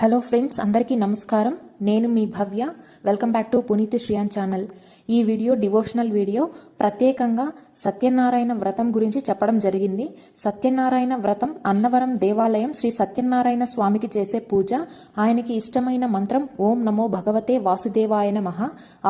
Hello friends, అందరికీ నమస్కారం. నేను మీ Bhavya. Welcome back to Puneeti Shreeyan channel. ఈ వీడియో డివోషనల్ వీడియో. ప్రత్యేకంగా సత్యనారాయణ వ్రతం గురించి చెప్పడం జరిగింది. సత్యనారాయణ వ్రతం అన్నవరం దేవాలయం శ్రీ సత్యనారాయణ స్వామికి చేసే పూజ. ఆయనకి ఇష్టమైన మంత్రం ఓం నమో భగవతే వాసుదేవాయ నమః.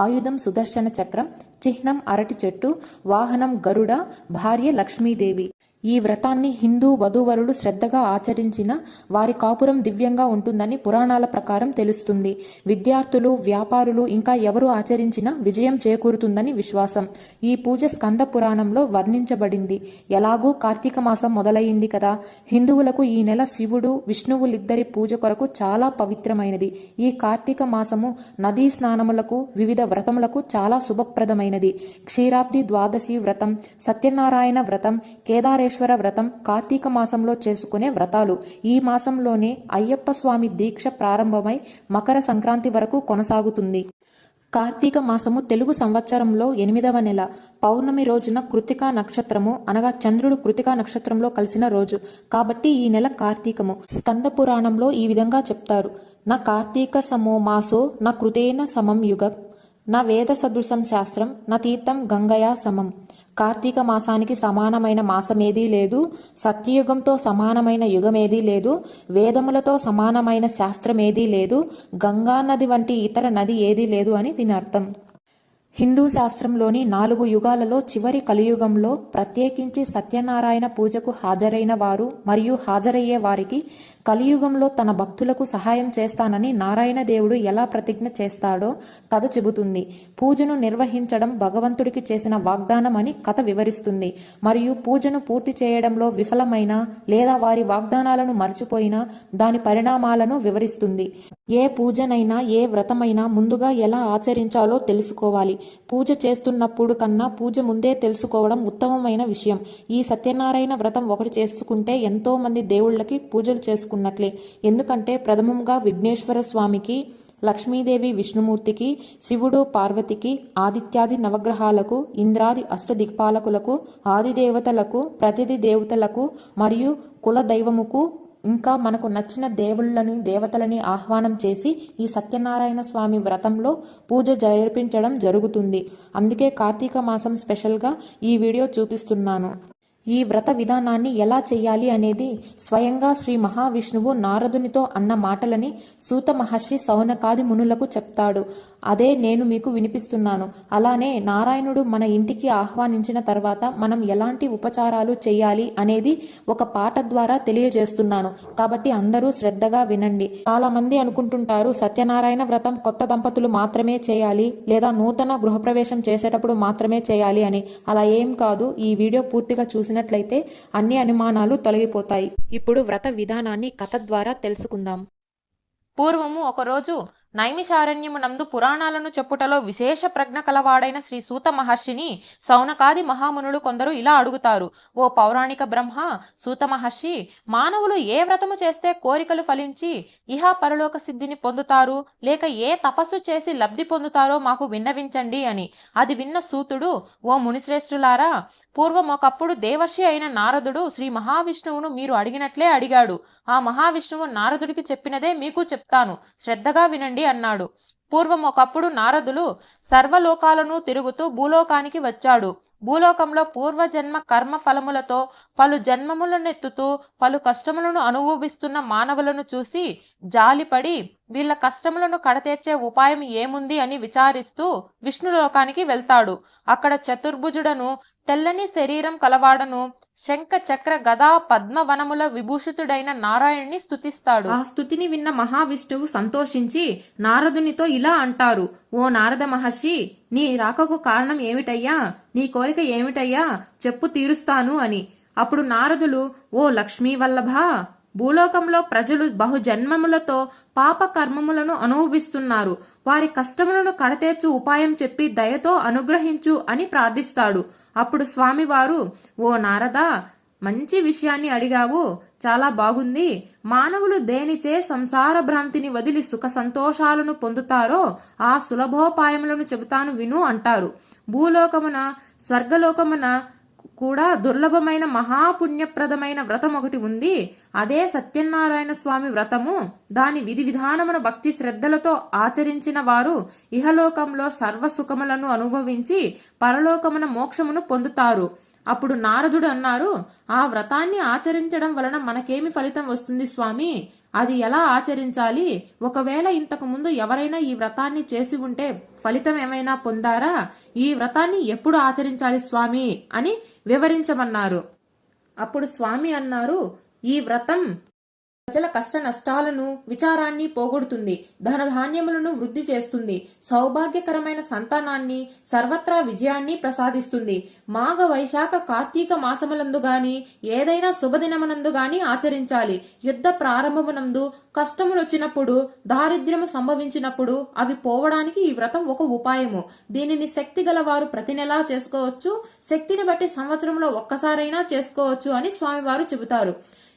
ఆయుధం సుదర్శన చక్రం, చిహ్నం అరటి చెట్టు, వాహనం గరుడ, భార్య లక్ష్మీదేవి. ఈ వ్రతాన్ని హిందూ వధూవరులు శ్రద్ధగా ఆచరించిన వారి కాపురం దివ్యంగా ఉంటుందని పురాణాల ప్రకారం తెలుస్తుంది. విద్యార్థులు, వ్యాపారులు ఇంకా ఎవరు ఆచరించినా విజయం చేకూరుతుందని విశ్వాసం. ఈ పూజ స్కంద పురాణంలో వర్ణించబడింది. ఎలాగూ కార్తీక మాసం మొదలయ్యింది కదా. హిందువులకు ఈ నెల శివుడు, విష్ణువులిద్దరి పూజ కొరకు చాలా పవిత్రమైనది. ఈ కార్తీక మాసము నదీ స్నానములకు, వివిధ వ్రతములకు చాలా శుభప్రదమైనది. క్షీరాబ్ది ద్వాదశి వ్రతం, సత్యనారాయణ వ్రతం, కేదారేశ్వర వ్రతం కార్తీక మాసంలో చేసుకునే వ్రతాలు. ఈ మాసంలోనే అయ్యప్ప స్వామి దీక్ష ప్రారంభమై మకర సంక్రాంతి వరకు కొనసాగుతుంది. కార్తీక మాసము తెలుగు సంవత్సరంలో 8వ నెల. పౌర్ణమి రోజున కృతికా నక్షత్రము అనగా చంద్రుడు కృతికా నక్షత్రంలో కలిసిన రోజు కాబట్టి ఈ నెల కార్తీకము. స్కంద పురాణంలో ఈ విధంగా చెప్తారు. నా కార్తీక సమో మాసో నా కృతేన సమం యుగం, నా వేద సదృశం శాస్త్రం, నా తీర్థం గంగయా సమం. కార్తీక మాసానికి సమానమైన మాసమేదీ లేదు, సత్యయుగంతో సమానమైన యుగమేదీ లేదు, వేదములతో సమానమైన శాస్త్రమేదీ లేదు, గంగా నది వంటి ఇతర నది ఏదీ లేదు అని దీని అర్థం. హిందూ శాస్త్రంలోని 4 యుగాలలో చివరి కలియుగంలో ప్రత్యేకించి సత్యనారాయణ పూజకు హాజరైన వారు మరియు హాజరయ్యే వారికి కలియుగంలో తన భక్తులకు సహాయం చేస్తానని నారాయణ దేవుడు ఎలా ప్రతిజ్ఞ చేస్తాడో కథ చెబుతుంది. పూజను నిర్వహించడం భగవంతుడికి చేసిన వాగ్దానం అని కథ వివరిస్తుంది. మరియు పూజను పూర్తి చేయడంలో విఫలమైన లేదా వారి వాగ్దానాలను మర్చిపోయినా దాని పరిణామాలను వివరిస్తుంది. ఏ పూజనైనా ఏ వ్రతమైనా ముందుగా ఎలా ఆచరించాలో తెలుసుకోవాలి. పూజ చేస్తున్నప్పుడు కన్నా పూజ ముందే తెలుసుకోవడం ఉత్తమమైన విషయం. ఈ సత్యనారాయణ వ్రతం ఒకటి చేసుకుంటే ఎంతో మంది దేవుళ్ళకి పూజలు చేసుకున్నట్లే. ఎందుకంటే ప్రథమంగా విఘ్నేశ్వర స్వామికి, లక్ష్మీదేవి విష్ణుమూర్తికి, శివుడు పార్వతికి, ఆదిత్యాది నవగ్రహాలకు, ఇంద్రాది అష్టదిక్పాలకులకు, ఆదిదేవతలకు, ప్రతిది దేవతలకు మరియు కులదైవముకు ఇంకా మనకు నచ్చిన దేవుళ్ళని దేవతలని ఆహ్వానం చేసి ఈ సత్యనారాయణ స్వామి వ్రతంలో పూజ జరిపించడం జరుగుతుంది. అందుకే కార్తీక మాసం స్పెషల్గా ఈ వీడియో చూపిస్తున్నాను. ఈ వ్రత విధానాన్ని ఎలా చెయ్యాలి అనేది స్వయంగా శ్రీ మహావిష్ణువు నారదునితో అన్న మాటలని సూత మహర్షి సౌనకాది మునులకు చెప్తాడు. అదే నేను మీకు వినిపిస్తున్నాను. అలానే నారాయణుడు మన ఇంటికి ఆహ్వానించిన తర్వాత మనం ఎలాంటి ఉపచారాలు చేయాలి అనేది ఒక పాట ద్వారా తెలియజేస్తున్నాను. కాబట్టి అందరూ శ్రద్ధగా వినండి. చాలా మంది అనుకుంటుంటారు సత్యనారాయణ వ్రతం కొత్త దంపతులు మాత్రమే చేయాలి లేదా నూతన గృహప్రవేశం చేసేటప్పుడు మాత్రమే చేయాలి అని. అలా ఏం కాదు. ఈ వీడియో పూర్తిగా చూసినట్లయితే అన్ని అనుమానాలు తొలగిపోతాయి. ఇప్పుడు వ్రత విధానాన్ని కథ ద్వారా తెలుసుకుందాం. పూర్వము ఒకరోజు నైమిషారణ్యమునందు పురాణాలను చెప్పుటలో విశేష ప్రజ్ఞ కలవాడైన శ్రీ సూత మహర్షిని సౌనకాది మహామునులు కొందరు ఇలా అడుగుతారు. ఓ పౌరాణిక బ్రహ్మ, సూత మహర్షి, మానవులు ఏ వ్రతము చేస్తే కోరికలు ఫలించి ఇహ పరలోక సిద్ధిని పొందుతారు, లేక ఏ తపస్సు చేసి లబ్ధి పొందుతారో మాకు విన్నవించండి అని. అది విన్న సూతుడు, ఓ మునిశ్రేష్ఠులారా, పూర్వం ఒకప్పుడు దేవర్షి అయిన నారదుడు శ్రీ మహావిష్ణువును మీరు అడిగినట్లే అడిగాడు. ఆ మహావిష్ణువు నారదుడికి చెప్పినదే మీకు చెప్తాను, శ్రద్ధగా వినండి అన్నాడు. పూర్వం ఒకప్పుడు నారదులు సర్వలోకాలను తిరుగుతూ భూలోకానికి వచ్చాడు. భూలోకంలో పూర్వజన్మ కర్మ ఫలములతో పలు జన్మములనెత్తుతూ పలు కష్టములను అనుభవిస్తున్న మానవులను చూసి జాలిపడి వీళ్ళ కష్టములను కడతీర్చే ఉపాయం ఏముంది అని విచారిస్తూ విష్ణులోకానికి వెళ్తాడు. అక్కడ చతుర్భుజుడను, తెల్లని శరీరం కలవాడను, శంఖ చక్ర గదా పద్మవనముల విభూషితుడైన నారాయణుని స్తుతిస్తాడు. ఆ స్తుతిని విన్న మహావిష్ణువు సంతోషించి నారదునితో ఇలా అంటారు. ఓ నారద మహర్షి, నీ రాకకు కారణం ఏమిటయ్యా? నీ కోరిక ఏమిటయ్యా? చెప్పు, తీరుస్తాను అని. అప్పుడు నారదులు, ఓ లక్ష్మీ వల్లభ, భూలోకంలో ప్రజలు బహుజన్మములతో పాప కర్మములను అనుభవిస్తున్నారు. వారి కష్టములను కడతేర్చు ఉపాయం చెప్పి దయతో అనుగ్రహించు అని ప్రార్థిస్తాడు. అప్పుడు స్వామివారు, ఓ నారద, మంచి విషయాన్ని అడిగావు, చాలా బాగుంది. మానవులు దేనిచే సంసార భ్రాంతిని వదిలి సుఖ సంతోషాలను పొందుతారో ఆ సులభోపాయములను చెబుతాను విను అంటారు. భూలోకమున, స్వర్గలోకమున కూడా దుర్లభమైన మహాపుణ్యప్రదమైన వ్రతం ఒకటి ఉంది. అదే సత్యనారాయణ స్వామి వ్రతము. దాని విధి విధానమున భక్తి శ్రద్ధలతో ఆచరించిన వారు ఇహలోకంలో సర్వసుఖములను అనుభవించి పరలోకమున మోక్షమును పొందుతారు. అప్పుడు నారదుడు అన్నారు, ఆ వ్రతాన్ని ఆచరించడం వలన మనకేమి ఫలితం వస్తుంది స్వామి? అది ఎలా ఆచరించాలి? ఒకవేళ ఇంతకు ముందు ఎవరైనా ఈ వ్రతాన్ని చేసి ఉంటే ఫలితం ఏమైనా పొందారా? ఈ వ్రతాన్ని ఎప్పుడు ఆచరించాలి స్వామి అని వివరించమన్నారు. అప్పుడు స్వామి అన్నారు, ఈ వ్రతం ప్రజల కష్ట నష్టాలను విచారాన్ని పోగొడుతుంది, ధనధాన్యములను వృద్ధి చేస్తుంది, సౌభాగ్యకరమైన సంతానాన్ని, సర్వత్రా విజయాన్ని ప్రసాదిస్తుంది. మాఘ వైశాఖ కార్తీక మాసములందు గాని ఏదైనా శుభదినమునందు గాని ఆచరించాలి. యుద్ధ ప్రారంభమునందు కష్టములొచ్చినప్పుడు, దారిద్ర్యము సంభవించినప్పుడు అవి పోవడానికి ఈ వ్రతం ఒక ఉపాయము. దీనిని శక్తి గలవారు ప్రతి నెలా చేసుకోవచ్చు, శక్తిని బట్టి సంవత్సరంలో ఒక్కసారైనా చేసుకోవచ్చు అని స్వామివారు చెబుతారు.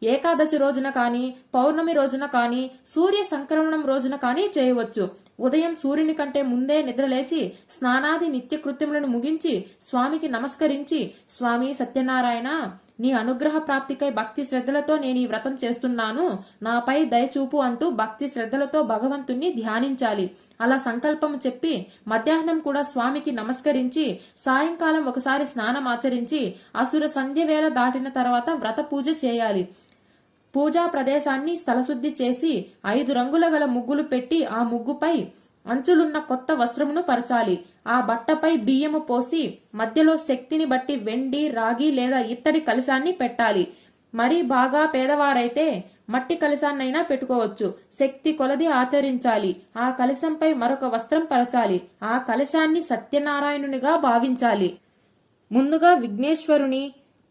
ఏకాదశి రోజున కానీ, పౌర్ణమి రోజున కానీ, సూర్య సంక్రమణం రోజున కానీ చేయవచ్చు. ఉదయం సూర్యుని కంటే ముందే నిద్రలేచి స్నానాది నిత్యకృత్యములను ముగించి స్వామికి నమస్కరించి, స్వామి సత్యనారాయణ, నీ అనుగ్రహ ప్రాప్తికై భక్తి శ్రద్ధలతో నేను ఈ వ్రతం చేస్తున్నాను, నాపై దయచూపు అంటూ భక్తి శ్రద్ధలతో భగవంతుణ్ణి ధ్యానించాలి. అలా సంకల్పం చెప్పి మధ్యాహ్నం కూడా స్వామికి నమస్కరించి సాయంకాలం ఒకసారి స్నానం ఆచరించి అసుర సంధ్య వేళ దాటిన తర్వాత వ్రత పూజ చేయాలి. పూజా ప్రదేశాన్ని స్థలశుద్ధి చేసి 5 రంగుల గల ముగ్గులు పెట్టి ఆ ముగ్గుపై అంచులున్న కొత్త వస్త్రమును పరచాలి. ఆ బట్టపై బియ్యము పోసి మధ్యలో శక్తిని బట్టి వెండి, రాగి లేదా ఇత్తడి కలశాన్ని పెట్టాలి. మరీ బాగా పేదవారైతే మట్టి కలశాన్నైనా పెట్టుకోవచ్చు. శక్తి కొలది ఆచరించాలి. ఆ కలశంపై మరొక వస్త్రం పరచాలి. ఆ కలశాన్ని సత్యనారాయణునిగా భావించాలి. ముందుగా విఘ్నేశ్వరుని,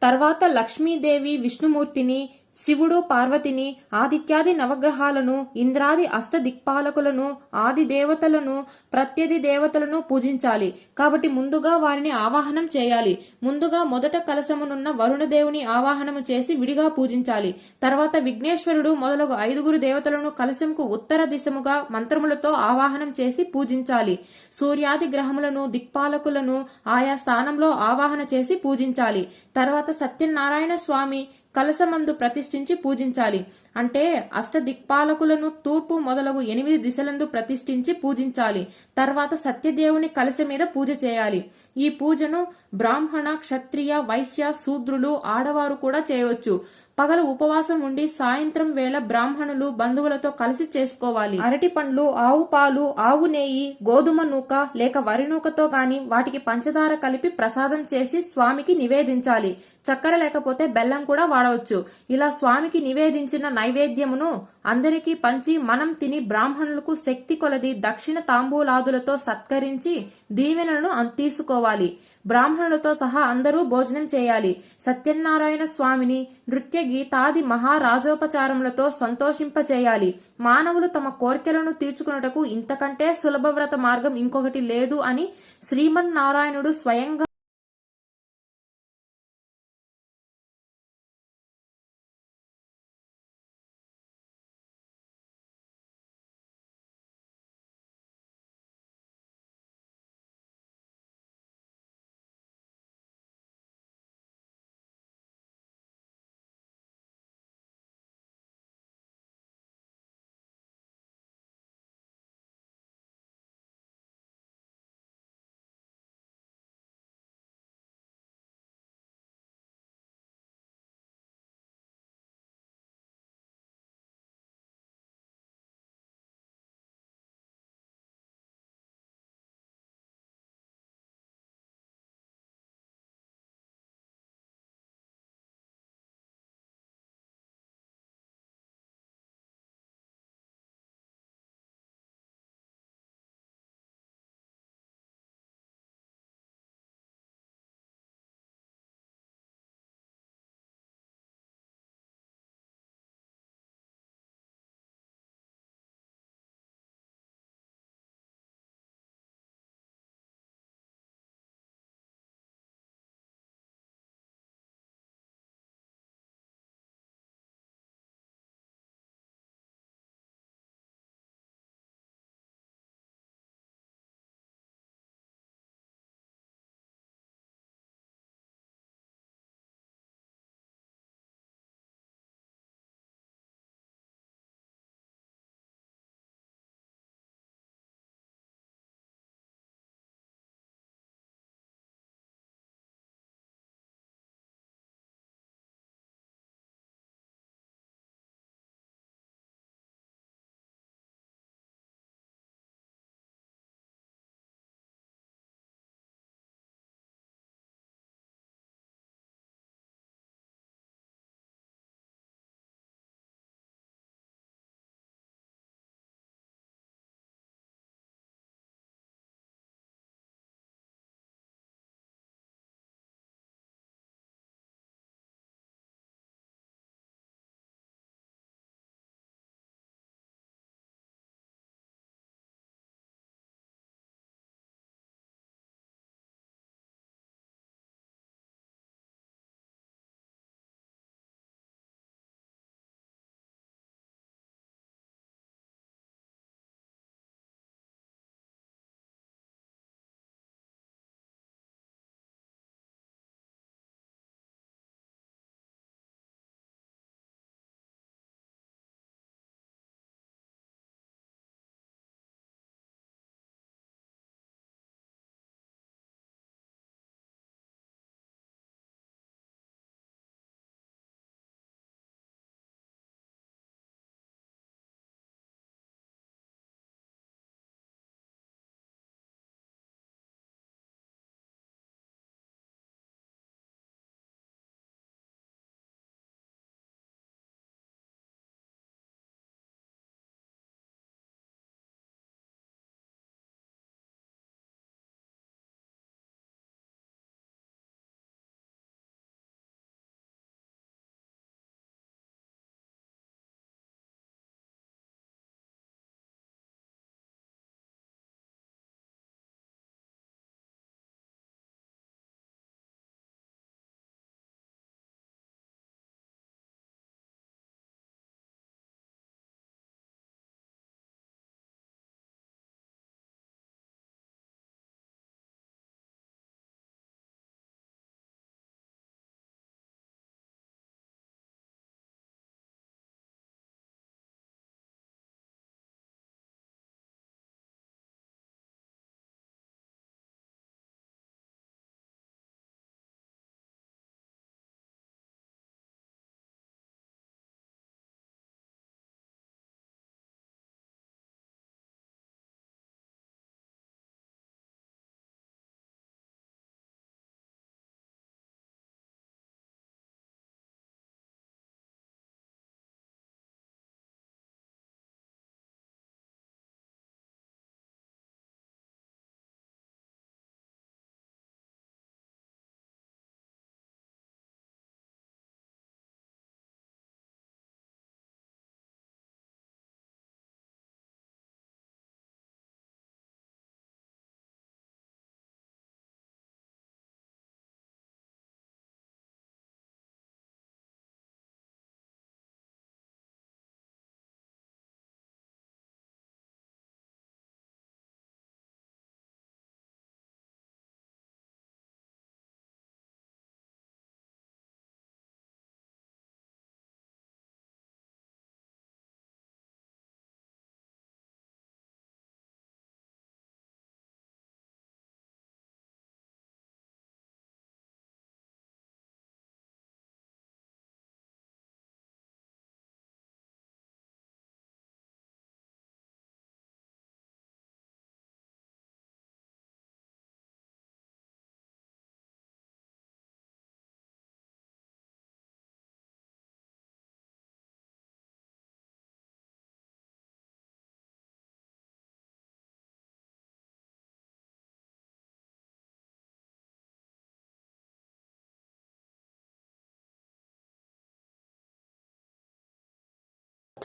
తర్వాత లక్ష్మీదేవి, విష్ణుమూర్తిని, శివుడు, పార్వతిని, ఆదిత్యాది నవగ్రహాలను, ఇంద్రాది అష్టదిక్పాలకులను, ఆది దేవతలను, ప్రత్యధి దేవతలను పూజించాలి. కాబట్టి ముందుగా వారిని ఆవాహనం చేయాలి. ముందుగా మొదట కలశమునున్న వరుణదేవుని ఆవాహనము చేసి విడిగా పూజించాలి. తర్వాత విఘ్నేశ్వరుడు మొదలగు 5 దేవతలను కలశంకు ఉత్తర దిశముగా మంత్రములతో ఆవాహనం చేసి పూజించాలి. సూర్యాది గ్రహములను, దిక్పాలకులను ఆయా స్థానంలో ఆవాహన చేసి పూజించాలి. తర్వాత సత్యనారాయణ స్వామి కలశమందు ప్రతిష్ఠించి పూజించాలి. అంటే అష్టదిక్పాలకులను తూర్పు మొదలగు 8 దిశలందు ప్రతిష్ఠించి పూజించాలి. తర్వాత సత్యదేవుని కలశ మీద పూజ చేయాలి. ఈ పూజను బ్రాహ్మణ, క్షత్రియ, వైశ్య, శూద్రులు, ఆడవారు కూడా చేయవచ్చు. పగలు ఉపవాసం ఉండి సాయంత్రం వేళ బ్రాహ్మణులు బంధువులతో కలిసి చేసుకోవాలి. అరటి పండ్లు, ఆవు పాలు, ఆవు నెయ్యి, గోధుమ నూక లేక వరి నూకతో గాని వాటికి పంచదార కలిపి ప్రసాదం చేసి స్వామికి నివేదించాలి. చక్కెర లేకపోతే బెల్లం కూడా వాడవచ్చు. ఇలా స్వామికి నివేదించిన నైవేద్యమును అందరికీ పంచి మనం తిని బ్రాహ్మణులకు శక్తి కొలది దక్షిణ తాంబూలాదులతో సత్కరించి దీవెనలను తీసుకోవాలి. బ్రాహ్మణులతో సహా అందరూ భోజనం చేయాలి. సత్యనారాయణ స్వామిని నృత్య గీతాది మహారాజోపచారములతో సంతోషింపచేయాలి. మానవులు తమ కోర్కెలను తీర్చుకున్నటకు ఇంతకంటే సులభ వ్రత మార్గం ఇంకొకటి లేదు అని శ్రీమన్నారాయణుడు స్వయంగా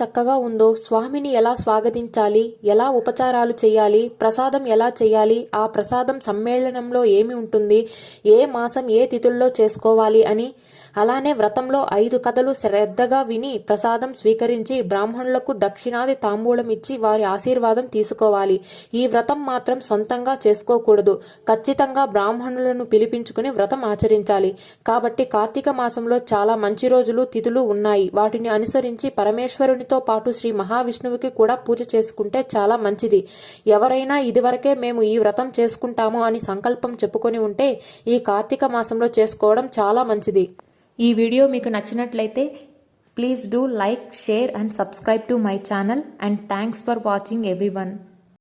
చక్కగా ఉందో, స్వామిని ఎలా స్వాగతించాలి, ఎలా ఉపచారాలు చేయాలి, ప్రసాదం ఎలా చేయాలి, ఆ ప్రసాదం సమ్మేళనంలో ఏమి ఉంటుంది, ఏ మాసం ఏ తిథుల్లో చేసుకోవాలి అని, అలానే వ్రతంలో 5 కథలు శ్రద్ధగా విని ప్రసాదం స్వీకరించి బ్రాహ్మణులకు దక్షిణాది తాంబూలం ఇచ్చి వారి ఆశీర్వాదం తీసుకోవాలి. ఈ వ్రతం మాత్రం సొంతంగా చేసుకోకూడదు. ఖచ్చితంగా బ్రాహ్మణులను పిలిపించుకుని వ్రతం ఆచరించాలి. కాబట్టి కార్తీక మాసంలో చాలా మంచి రోజులు, తిథులు ఉన్నాయి. వాటిని అనుసరించి పరమేశ్వరునితో పాటు శ్రీ మహావిష్ణువుకి కూడా పూజ చేసుకుంటే చాలా మంచిది. ఎవరైనా ఇదివరకే మేము ఈ వ్రతం చేసుకుంటాము అని సంకల్పం చెప్పుకొని ఉంటే ఈ కార్తీక మాసంలో చేసుకోవడం చాలా మంచిది. ఈ వీడియో మీకు నచ్చినట్లయితే please do like, share and subscribe to my channel, and thanks for watching everyone.